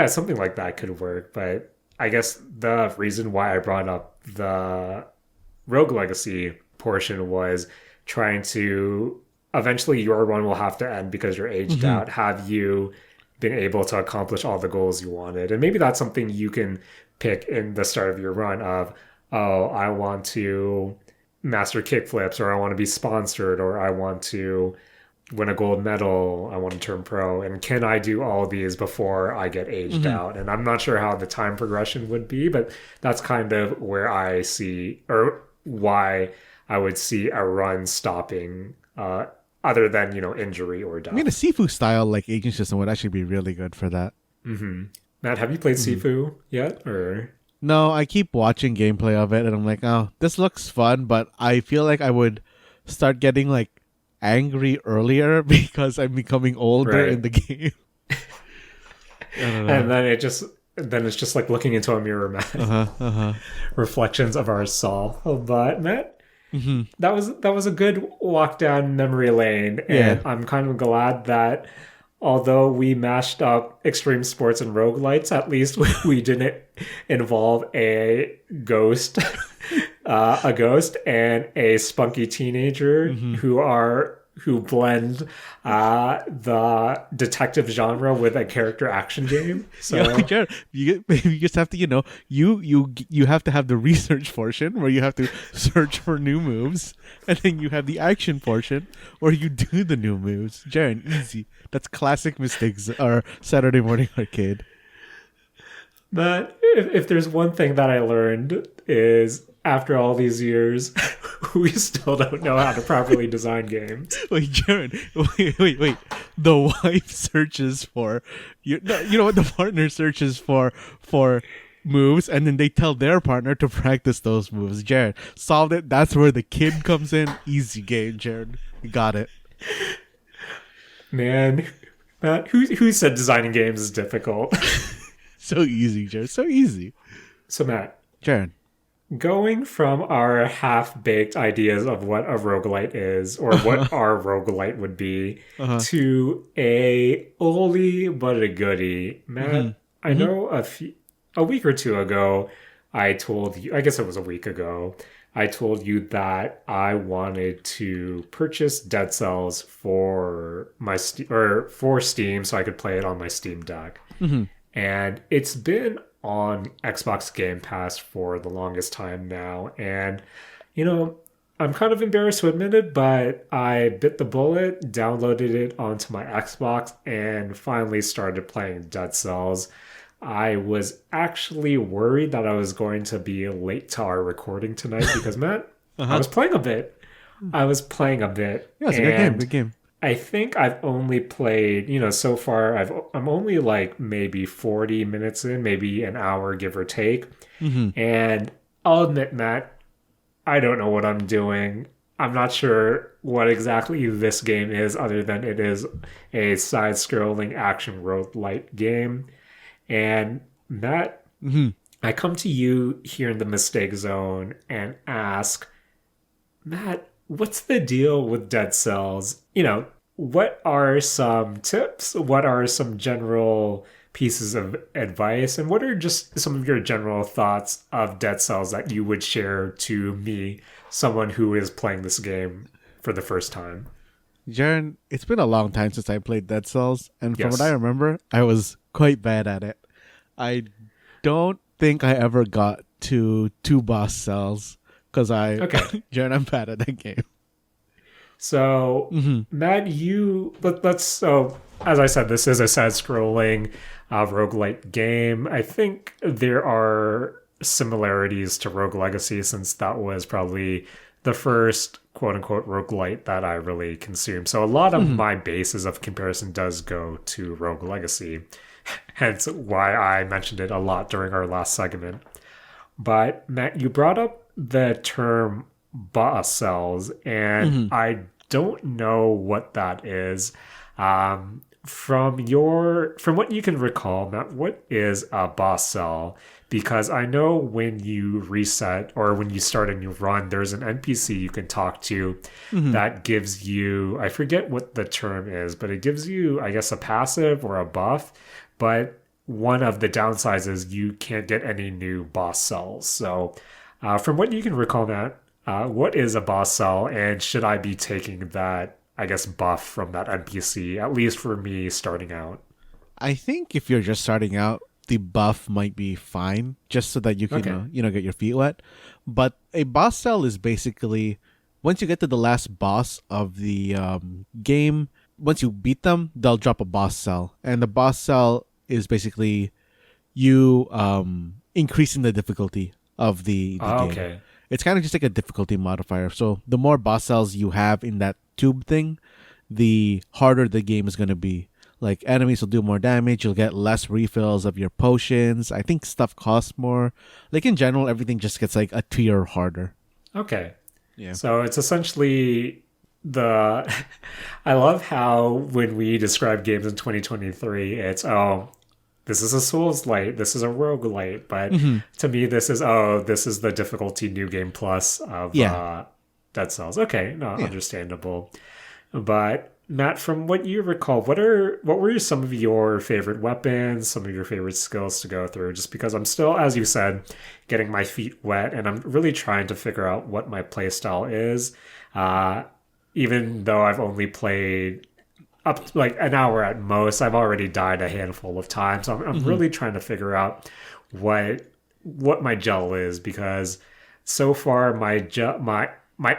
something like that could work. But I guess the reason why I brought up the Rogue Legacy portion was trying to, eventually your run will have to end because you're aged out. Have you been able to accomplish all the goals you wanted? And maybe that's something you can pick in the start of your run of, oh, I want to master kickflips, or I want to be sponsored, or I want to win a gold medal, I want to turn pro. And can I do all these before I get aged out? And I'm not sure how the time progression would be, but that's kind of where I see, or why I would see a run stopping, other than, injury or death. I mean, a Sifu style like aging system would actually be really good for that. Matt, have you played Sifu yet? Or no, I keep watching gameplay of it and I'm like, oh, this looks fun, but I feel like I would start getting like angry earlier because I'm becoming older in the game. I don't know. And then it's just like looking into a mirror, Matt. Reflections of our soul. But Matt, that was a good walk down memory lane, and I'm kind of glad that although we mashed up extreme sports and roguelites, at least we didn't involve a ghost and a spunky teenager who blend the detective genre with a character action game. So Jared, you just have to, you have to have the research portion where you have to search for new moves, and then you have the action portion where you do the new moves. Jared, easy. That's classic mistakes or Saturday morning arcade. But if there's one thing that I learned is, after all these years, we still don't know how to properly design games. Wait, Jared. Wait. The wife searches for you know what, the partner searches for moves, and then they tell their partner to practice those moves. Jared, solved it. That's where the kid comes in. Easy game, Jared. You got it. Man, Matt, who said designing games is difficult? So easy, Jared. So easy. So Matt, Jared, going from our half-baked ideas of what a roguelite is or what our roguelite would be Uh-huh. to a oldie but a goodie. Mm-hmm. Matt, I know a week or two ago, I told you, I guess it was a week ago, I told you that I wanted to purchase Dead Cells for my for Steam so I could play it on my Steam Deck. Mm-hmm. And it's been on Xbox Game Pass for the longest time now. And, you know, I'm kind of embarrassed to admit it, but I bit the bullet, downloaded it onto my Xbox, and finally started playing Dead Cells. I was actually worried that I was going to be late to our recording tonight because, Matt, I Uh-huh. was playing a bit. I was playing a bit. Yeah, it's a good game. And Good game. I think I've only played, so far I'm only like maybe 40 minutes in, maybe an hour give or take. Mm-hmm. And I'll admit, Matt, I don't know what I'm doing. I'm not sure what exactly this game is other than it is a side-scrolling action roguelite game. And Matt, Mm-hmm. I come to you here in the mistake zone and ask, Matt, what's the deal with Dead Cells? What are some tips? What are some general pieces of advice? And what are just some of your general thoughts of Dead Cells that you would share to me, someone who is playing this game for the first time? Jaren, it's been a long time since I played Dead Cells, and from what I Yes. remember, I was quite bad at it. I don't think I ever got to two boss cells because Okay. Jaren, I'm bad at that game. So, Mm-hmm. Matt, so as I said, this is a side-scrolling roguelite game. I think there are similarities to Rogue Legacy since that was probably the first quote-unquote roguelite that I really consumed. So a lot of Mm-hmm. my basis of comparison does go to Rogue Legacy, hence why I mentioned it a lot during our last segment. But Matt, you brought up the term boss cells, and Mm-hmm. I don't know what that is. From what you can recall, Matt, what is a boss cell? Because I know when you reset or when you start a new run, there's an NPC you can talk to Mm-hmm. that gives you, I forget what the term is, but it gives you, I guess, a passive or a buff. But one of the downsides is you can't get any new boss cells. So, from what you can recall, Matt, what is a boss cell, and should I be taking that, I guess, buff from that NPC, at least for me starting out? I think if you're just starting out, the buff might be fine, just so that you can, Okay. get your feet wet. But a boss cell is basically once you get to the last boss of the game. Once you beat them, they'll drop a boss cell, and the boss cell is basically you increasing the difficulty of the Ah, game. okay. It's kind of just like a difficulty modifier. So the more boss cells you have in that tube thing, the harder the game is going to be. Like enemies will do more damage, you'll get less refills of your potions. I think stuff costs more. Like in general, everything just gets like a tier harder. Okay. Yeah. So it's essentially the. I love how when we describe games in 2023, it's, oh, this is a Souls light, this is a roguelite. But Hmm. to me, this is the difficulty new game plus of Yeah. Dead Cells. Okay, no, Yeah. understandable. But Matt, from what you recall, what were some of your favorite weapons, some of your favorite skills to go through? Just because I'm still, as you said, getting my feet wet, and I'm really trying to figure out what my playstyle is. Uh, Even though I've only played up to like an hour at most, I've already died a handful of times. So I'm Hmm. really trying to figure out what my gel is because so far my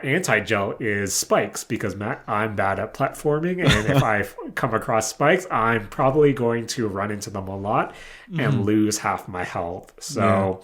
anti-gel is spikes because Matt, I'm bad at platforming, and if I come across spikes, I'm probably going to run into them a lot and lose half my health. Yeah. So,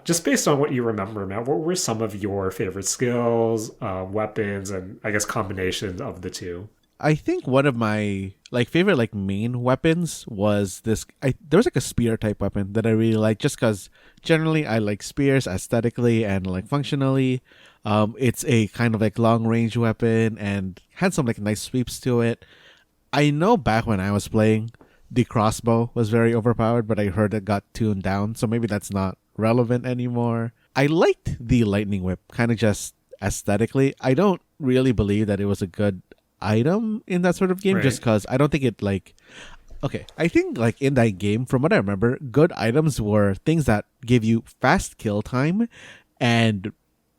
just based on what you remember, Matt, what were some of your favorite skills, weapons, and I guess combinations of the two? I think one of my favorite main weapons was this. There was like a spear type weapon that I really like, just because generally I like spears aesthetically and functionally. It's a kind of long range weapon and had some nice sweeps to it. I know back when I was playing, the crossbow was very overpowered, but I heard it got tuned down, so maybe that's not relevant anymore. I liked the lightning whip, kind of just aesthetically. I don't really believe that it was a good item in that sort of game, just because I don't think it like. Okay, I think like in that game, from what I remember, good items were things that give you fast kill time, and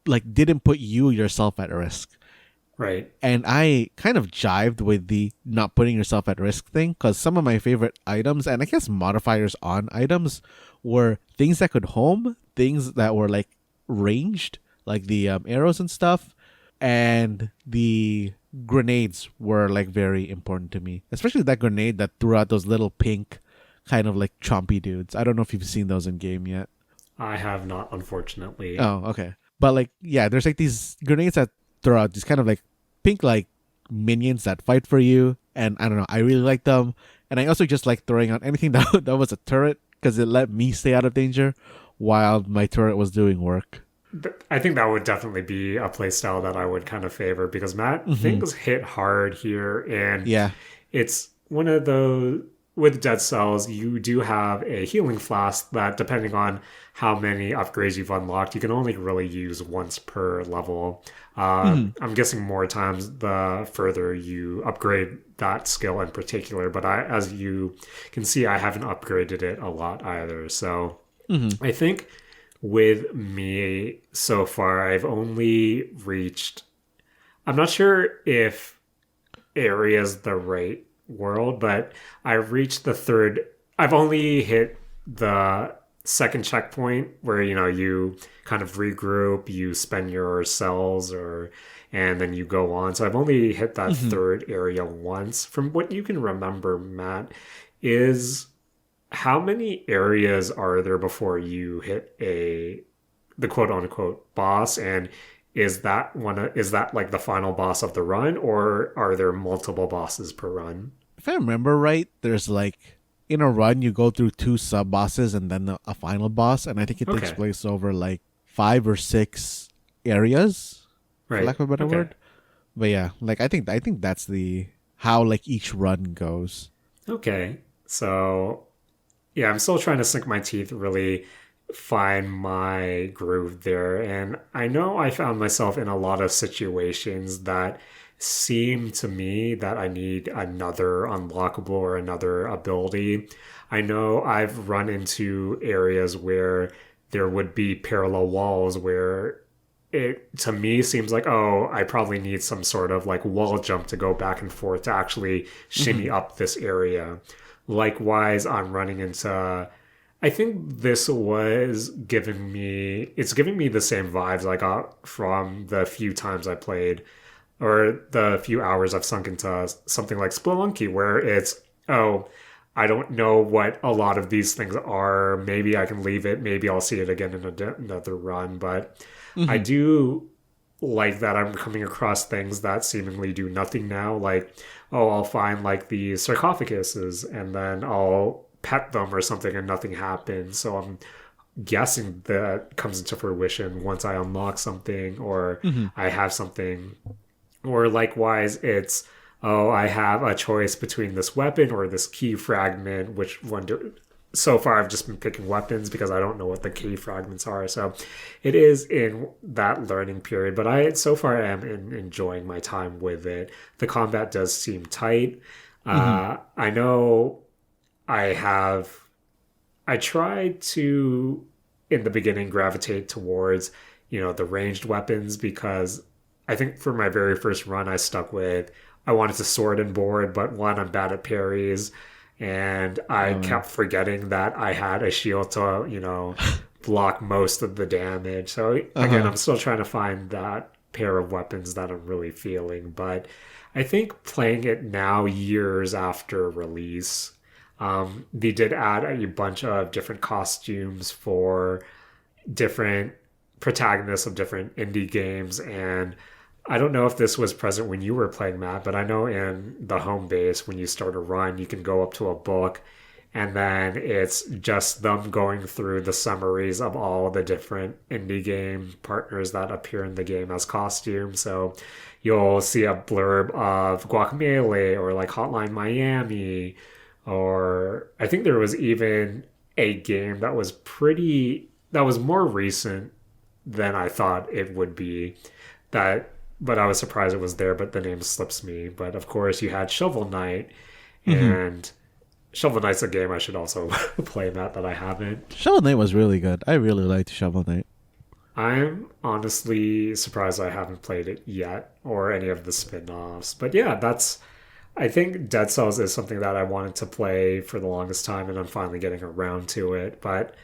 like didn't put you yourself at risk. Right. And I kind of jived with the not putting yourself at risk thing, because some of my favorite items, and I guess modifiers on items, were things that could home, things that were like ranged, like the arrows and stuff, and the grenades were like very important to me, especially that grenade that threw out those little pink kind of like chompy dudes. I don't know if you've seen those in game yet. I have not, unfortunately. Oh, okay. But like, yeah, there's like these grenades that throw out these kind of like pink like minions that fight for you, and I don't know, I really like them. And I also just like throwing out anything that was a turret, because it let me stay out of danger while my turret was doing work. I think that would definitely be a playstyle that I would kind of favor, because Matt, things hit hard here, and Yeah. it's one of those with Dead Cells. You do have a healing flask that, depending on how many upgrades you've unlocked, you can only really use once per level. I'm guessing more times the further you upgrade that skill in particular. But as you can see, I haven't upgraded it a lot either. So I think with me so far, I've only reached. I'm not sure if area is the right world, but I've reached the third. I've only hit the second checkpoint where you kind of regroup, you spend your cells, and then you go on. So I've only hit that third area once. From what you can remember, Matt, is how many areas are there before you hit the quote unquote boss? And is that like the final boss of the run, or are there multiple bosses per run? If I remember right, there's like in a run you go through 2 sub bosses and then a final boss, and I think it takes place over like 5 or 6 areas, for lack of a better word. But yeah, like I think that's the how like each run goes. Okay, so yeah, I'm still trying to sink my teeth, really find my groove there. And I know I found myself in a lot of situations that seem to me that I need another unlockable or another ability. I know I've run into areas where there would be parallel walls where it to me seems like, oh, I probably need some sort of like wall jump to go back and forth to actually shimmy up this area. Likewise, I'm running into. I think this was giving me the same vibes I got from the few times I played, or the few hours I've sunk into something like Spelunky, where it's, oh, I don't know what a lot of these things are. Maybe I can leave it. Maybe I'll see it again in another run. But I do like that I'm coming across things that seemingly do nothing now. Like, oh, I'll find like the sarcophaguses and then I'll pet them or something and nothing happens. So I'm guessing that comes into fruition once I unlock something or I have something. Or likewise, it's, oh, I have a choice between this weapon or this key fragment, which one do... So far, I've just been picking weapons because I don't know what the key fragments are. So it is in that learning period, but I so far am enjoying my time with it. The combat does seem tight. I know I tried to, in the beginning, gravitate towards, the ranged weapons because I think for my very first run, I stuck with, I wanted to sword and board, but one, I'm bad at parries. And I kept forgetting that I had a shield to, block most of the damage. So again, I'm still trying to find that pair of weapons that I'm really feeling. But I think playing it now, years after release, they did add a bunch of different costumes for different protagonists of different indie games. And I don't know if this was present when you were playing, Matt, but I know in the home base, when you start a run, you can go up to a book and then it's just them going through the summaries of all the different indie game partners that appear in the game as costumes. So you'll see a blurb of Guacamelee or like Hotline Miami, or I think there was even a game that was more recent than I thought it would be. But I was surprised it was there, but the name slips me. But of course, you had Shovel Knight, and Shovel Knight's a game I should also play, Matt, that I haven't. Shovel Knight was really good. I really liked Shovel Knight. I'm honestly surprised I haven't played it yet, or any of the spin-offs. But yeah, I think Dead Cells is something that I wanted to play for the longest time, and I'm finally getting around to it. But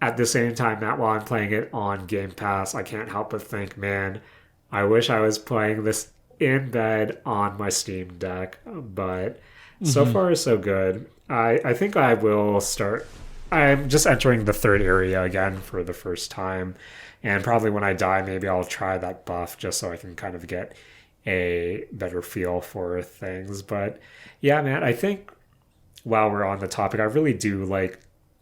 at the same time, Matt, while I'm playing it on Game Pass, I can't help but think, man, I wish I was playing this in bed on my Steam Deck. But so far, so good. I think I will start. I'm just entering the third area again for the first time. And probably when I die, maybe I'll try that buff just so I can kind of get a better feel for things. But yeah, man, I think while we're on the topic, I really do like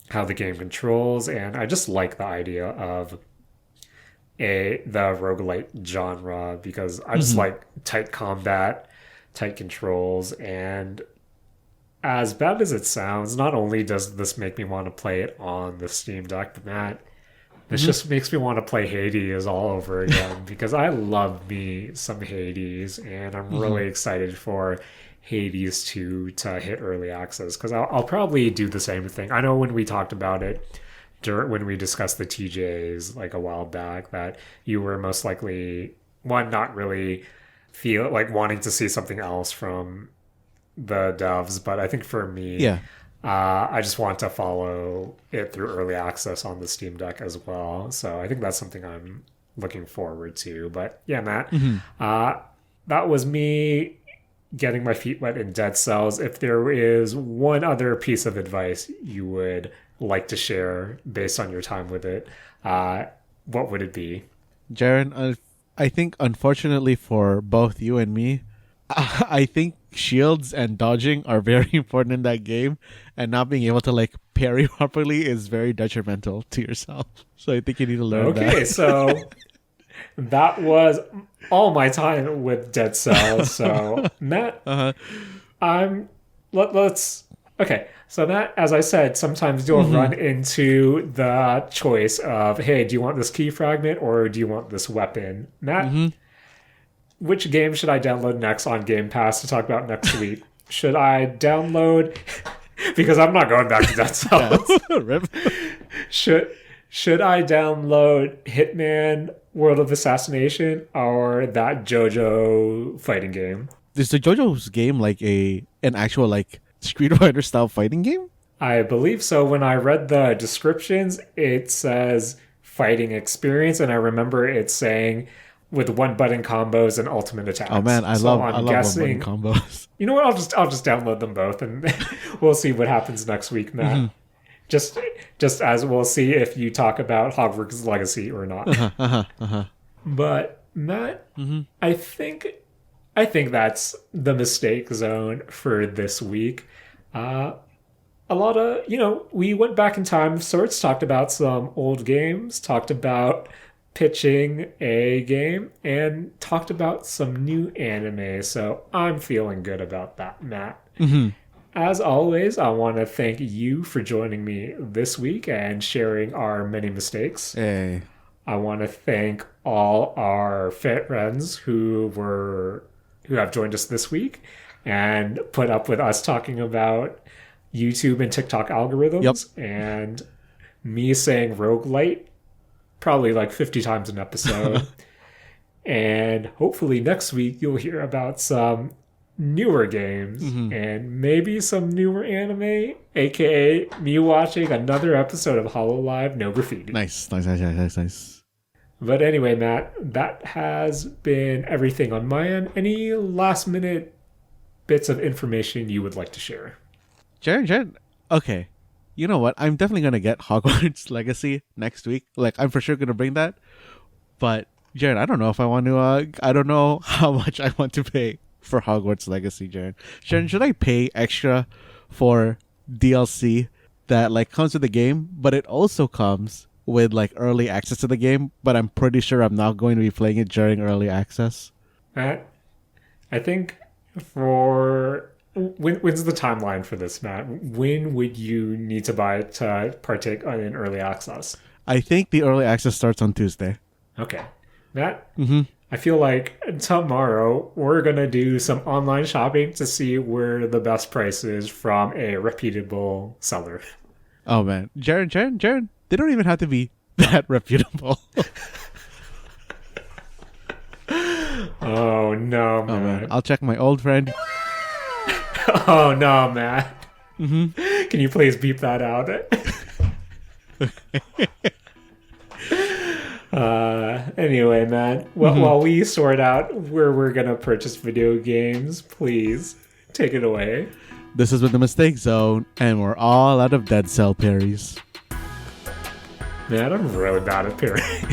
how the game controls, and I just like the idea of the roguelite genre, because I just like tight combat, tight controls, and as bad as it sounds, not only does this make me want to play it on the Steam Deck, but Matt, this just makes me want to play Hades all over again, because I love me some Hades, and I'm really excited for Hades 2 to hit early access, because I'll probably do the same thing. I know when we talked about it, when we discussed the TJs like a while back, that you were most likely, one, not really feel like wanting to see something else from the devs, but I think for me, I just want to follow it through early access on the Steam Deck as well. So I think that's something I'm looking forward to. But yeah, Matt, that was me getting my feet wet in Dead Cells. If there is one other piece of advice you would like to share based on your time with it, what would it be? Jaren, I think unfortunately for both you and me, I think shields and dodging are very important in that game, and not being able to like parry properly is very detrimental to yourself. So I think you need to learn that. Okay, so that was all my time with Dead Cells. So Matt, let's okay. So Matt, as I said, sometimes you'll run into the choice of, hey, do you want this key fragment or do you want this weapon? Matt, which game should I download next on Game Pass to talk about next week? Should I download, because I'm not going back to Dead Cells. Should I download Hitman World of Assassination or that JoJo fighting game? Is the JoJo's game like an actual like Street Fighter style fighting game? I believe so. When I read the descriptions, it says fighting experience, and I remember it saying with one button combos and ultimate attacks. Oh man, I love one button combos. You know what? I'll just download them both, and we'll see what happens next week, Matt. Just as we'll see if you talk about Hogwarts Legacy or not. But Matt, I think that's the mistake zone for this week. A lot of, we went back in time of sorts, talked about some old games, talked about pitching a game, and talked about some new anime. So I'm feeling good about that, Matt. As always, I want to thank you for joining me this week and sharing our many mistakes. Hey. I want to thank all our friends who have joined us this week and put up with us talking about YouTube and TikTok algorithms and me saying roguelite probably like 50 times an episode. And hopefully next week you'll hear about some newer games and maybe some newer anime, aka me watching another episode of Hololive No Graffiti. Nice. But anyway, Matt, that has been everything on my end. Any last minute bits of information you would like to share? Jared, okay. You know what? I'm definitely going to get Hogwarts Legacy next week. Like, I'm for sure going to bring that. But, Jared, I don't know if I want to, I don't know how much I want to pay for Hogwarts Legacy, Jared. Jared, should I pay extra for DLC that, like, comes with the game, but it also comes with, like, early access to the game, but I'm pretty sure I'm not going to be playing it during early access? Matt, I think when's the timeline for this, Matt? When would you need to buy it to partake in early access? I think the early access starts on Tuesday. Okay. Matt, Mm-hmm. I feel like tomorrow we're going to do some online shopping to see where the best price is from a reputable seller. Oh man, Jaron, they don't even have to be that reputable. Oh, no, Matt. Oh man, I'll check my old friend. Oh, no, Matt. Mm-hmm. Can you please beep that out? Anyway, Matt, while we sort out where we're going to purchase video games, please take it away. This has been the Mistake Zone, and we're all out of Dead Cell parries. Man, I'm really bad at parrying.